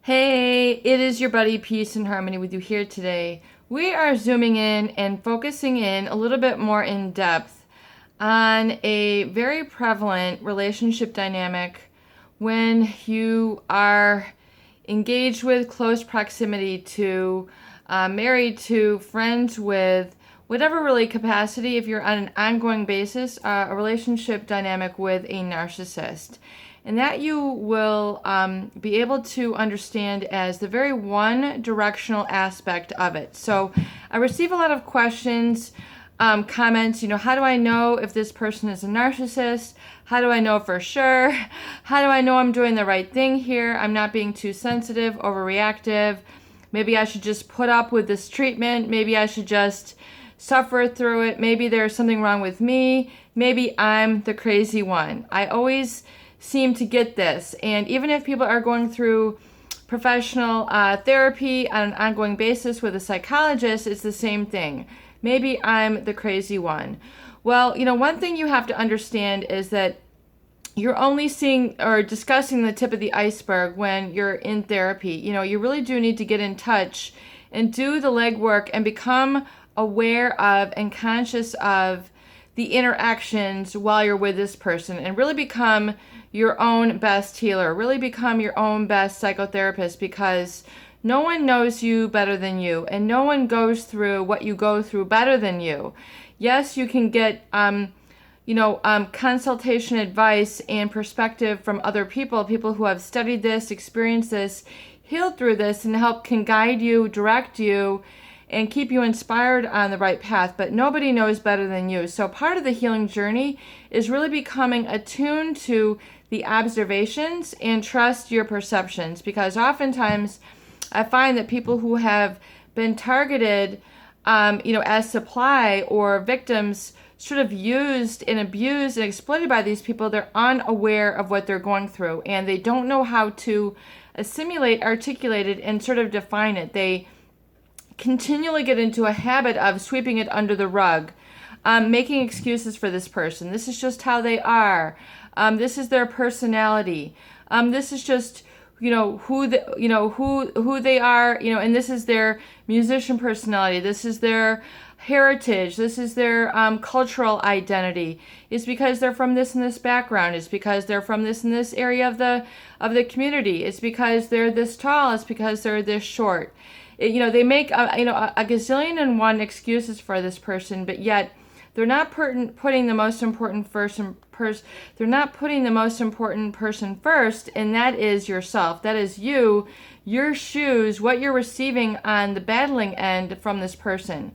Hey, it is your buddy Peace and Harmony with you here today. We are zooming in and focusing in a little bit more in depth on a very prevalent relationship dynamic when you are engaged with, close proximity to, married to, friends with, whatever really capacity, if you're on an ongoing basis, a relationship dynamic with a narcissist. And that you will be able to understand as the very one-directional aspect of it. So I receive a lot of questions, comments, how do I know if this person is a narcissist? How do I know for sure? How do I know I'm doing the right thing here? I'm not being too sensitive, overreactive. Maybe I should just put up with this treatment. Maybe I should just suffer through it. Maybe there's something wrong with me. Maybe I'm the crazy one. I always seem to get this. And even if people are going through professional therapy on an ongoing basis with a psychologist, it's the same thing. Maybe I'm the crazy one. Well, one thing you have to understand is that you're only seeing or discussing the tip of the iceberg when you're in therapy. You really do need to get in touch and do the legwork and become aware of and conscious of the interactions while you're with this person and really become your own best healer, really become your own best psychotherapist, because no one knows you better than you and no one goes through what you go through better than you. Yes, you can get consultation advice and perspective from other people who have studied this, experienced this, healed through this, and can guide you, direct you, and keep you inspired on the right path, but nobody knows better than you. So part of the healing journey is really becoming attuned to the observations and trust your perceptions, because oftentimes I find that people who have been targeted, as supply or victims, sort of used and abused and exploited by these people, they're unaware of what they're going through and they don't know how to assimilate, articulate it, and sort of define it. They continually get into a habit of sweeping it under the rug, making excuses for this person. This is just how they are. This is their personality. This is just who they are. And this is their musician personality. This is their heritage. This is their cultural identity. It's because they're from this and this background. It's because they're from this and this area of the community. It's because they're this tall. It's because they're this short. They make a gazillion and one excuses for this person, but yet they're not putting the most important person first, and that is yourself. That is you, your shoes, what you're receiving on the battling end from this person.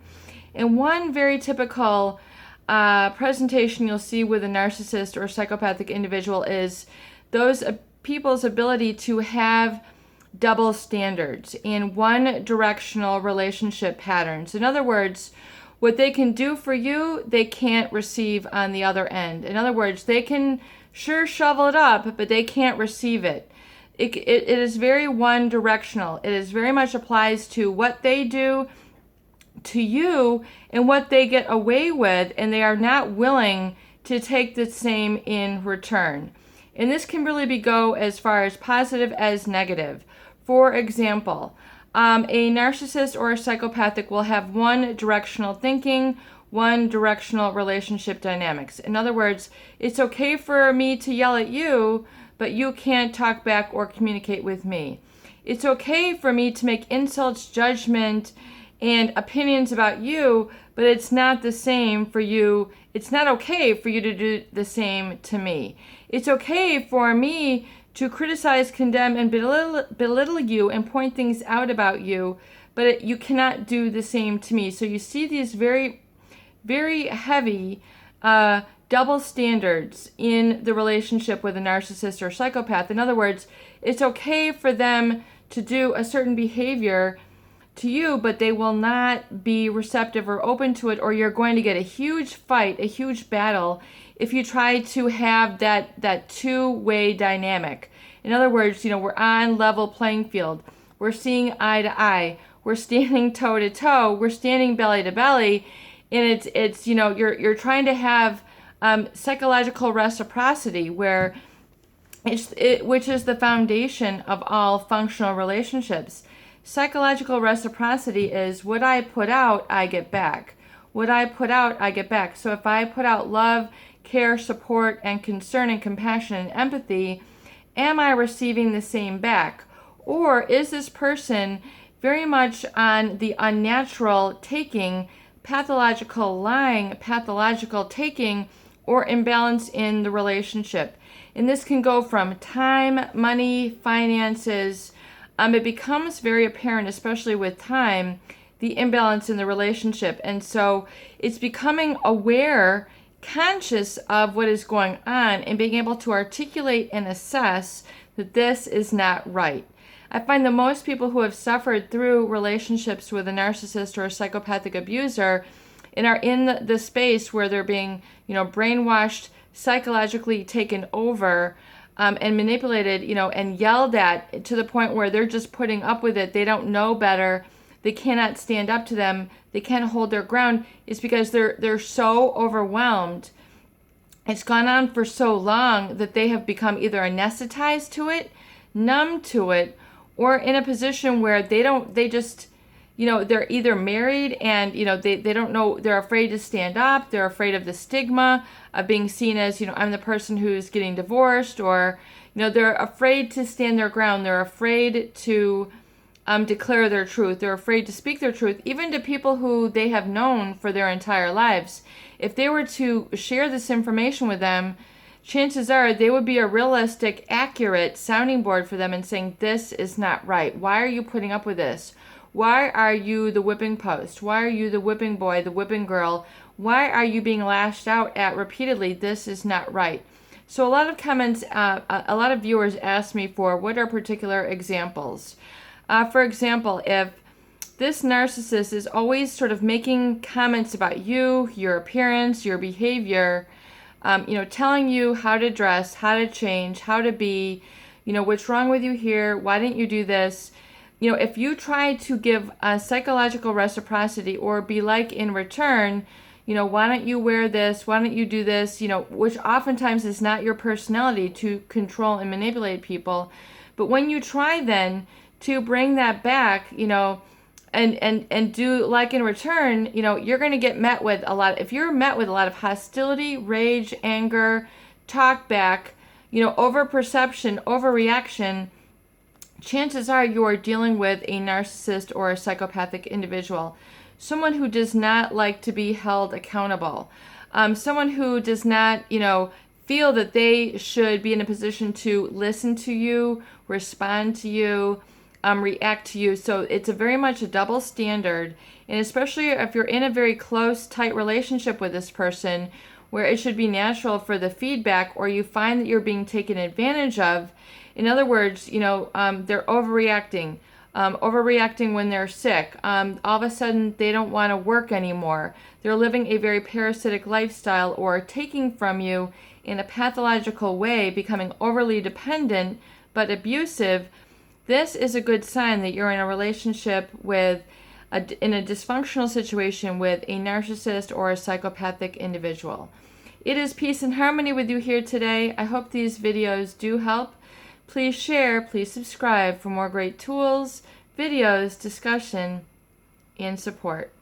And one very typical presentation you'll see with a narcissist or psychopathic individual is those people's ability to have double standards and one-directional relationship patterns. In other words, what they can do for you, they can't receive on the other end. In other words, they can sure shovel it up, but they can't receive it. It is very one-directional. It is very much applies to what they do to you and what they get away with, and they are not willing to take the same in return. And this can really go as far as positive as negative. For example, a narcissist or a psychopathic will have one-directional thinking, one-directional relationship dynamics. In other words, it's okay for me to yell at you, but you can't talk back or communicate with me. It's okay for me to make insults, judgment, and opinions about you, but it's not the same for you. It's not okay for you to do the same to me. It's okay for me to criticize, condemn, and belittle you and point things out about you, but you cannot do the same to me. So you see these very, very heavy double standards in the relationship with a narcissist or psychopath. In other words, it's okay for them to do a certain behavior to you, but they will not be receptive or open to it, or you're going to get a huge fight, a huge battle, if you try to have that two-way dynamic. In other words, we're on level playing field. We're seeing eye to eye. We're standing toe to toe. We're standing belly to belly, and it's you're trying to have psychological reciprocity where which is the foundation of all functional relationships. Psychological reciprocity is what I put out, I get back. What I put out, I get back. So if I put out love, care, support, and concern and compassion and empathy, am I receiving the same back? Or is this person very much on the unnatural taking, pathological lying, pathological taking, or imbalance in the relationship? And this can go from time, money, finances. It becomes very apparent, especially with time, the imbalance in the relationship. And so it's becoming aware, conscious of what is going on, and being able to articulate and assess that this is not right. I find that most people who have suffered through relationships with a narcissist or a psychopathic abuser and are in the space where they're being, brainwashed, psychologically taken over, and manipulated, and yelled at to the point where they're just putting up with it. They don't know better. They cannot stand up to them. They can't hold their ground. It's because they're so overwhelmed. It's gone on for so long that they have become either anesthetized to it, numb to it, or in a position where they're either married and, they don't know, they're afraid to stand up. They're afraid of the stigma of being seen as, I'm the person who's getting divorced, or, they're afraid to stand their ground. They're afraid to declare their truth. They're afraid to speak their truth, even to people who they have known for their entire lives. If they were to share this information with them, chances are they would be a realistic, accurate sounding board for them and saying, this is not right. Why are you putting up with this? Why are you the whipping post? Why are you the whipping boy, the whipping girl? Why are you being lashed out at repeatedly? This is not right. So a lot of comments, a lot of viewers ask me for what are particular examples. For example, if this narcissist is always sort of making comments about you, your appearance, your behavior, telling you how to dress, how to change, how to be, what's wrong with you here? Why didn't you do this? If you try to give a psychological reciprocity or be like in return, why don't you wear this? Why don't you do this? Which oftentimes is not your personality to control and manipulate people. But when you try then to bring that back, and do like in return, you're going to get met with if you're met with a lot of hostility, rage, anger, talk back, over perception, overreaction, chances are you are dealing with a narcissist or a psychopathic individual. Someone who does not like to be held accountable. Someone who does not, feel that they should be in a position to listen to you, respond to you, react to you. So it's very much a double standard. And especially if you're in a very close, tight relationship with this person, where it should be natural for the feedback, or you find that you're being taken advantage of. In other words, they're overreacting when they're sick. All of a sudden, they don't want to work anymore. They're living a very parasitic lifestyle, or taking from you in a pathological way, becoming overly dependent but abusive. This is a good sign that you're in a relationship in a dysfunctional situation with a narcissist or a psychopathic individual. It is peace and harmony with you here today. I hope these videos do help. Please share, please subscribe for more great tools, videos, discussion, and support.